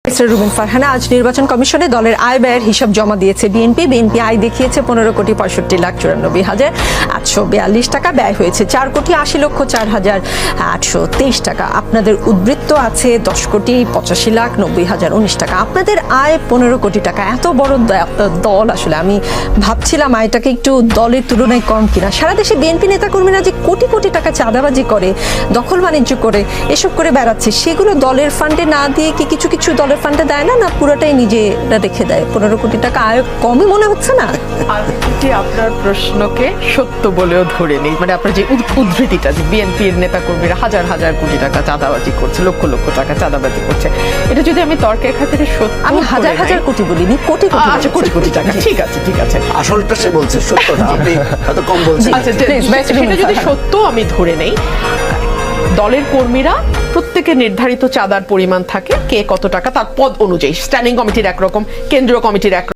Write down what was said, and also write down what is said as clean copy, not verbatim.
Rubin Farhana আজ নির্বাচন কমিশনে দলের আয় ব্যয়ের হিসাব জমা দিয়েছে বিএনপি আয় দেখিয়েছে 15,65,84,842 টাকা, ব্যয় হয়েছে 4,80,04,823 টাকা। আপনাদের উদ্বৃত্ত আছে 10,85,90,019 টাকা। আপনাদের আয় 15 কোটি টাকা। এত বড় দল, আসলে আমি ভাবছিলাম আয়টাকে একটু দলের তুলনায় কম কিনা। সারা দেশে বিএনপি নেতাকর্মীরা যে কোটি কোটি টাকা চাঁদাবাজি করে, দখল বাণিজ্য করে, এসব করে বেড়াচ্ছে, সেগুলো দলের ফান্ডে না দিয়ে কি কিছু কিছু দলের ফান্ডে দেয় না, পুরোটাই নিজেরা রেখে দেয়? 15 কোটি টাকা আয় কমই মনে হচ্ছে না? আপনার প্রশ্নকে সত্য বলেও ধরে নেই, মানে আপনার যে উদ্ধৃতিটা যে বিএনপির নেতাকর্মীরা হাজার হাজার কোটি টাকা চাঁদাবাজি করছে, লক্ষ লক্ষ টাকা চাঁদাবাজি করছে, এটা যদি আমি তর্কের খাতিরে সত্য, আমি হাজার হাজার কোটি বলিনি, কোটি কোটি। আচ্ছা, কোটি কোটি টাকা, ঠিক আছে ঠিক আছে, আসলটা সে বলছে, সত্যটা আপনি এত কম বলছেন। আচ্ছা, সেটা যদি সত্য আমি ধরে নেই, দলের কর্মীরা প্রত্যেকের নির্ধারিত চাঁদার পরিমাণ থাকে, কে কত টাকা তার পদ অনুযায়ী, স্ট্যান্ডিং কমিটির একরকম, কেন্দ্রীয় কমিটির এক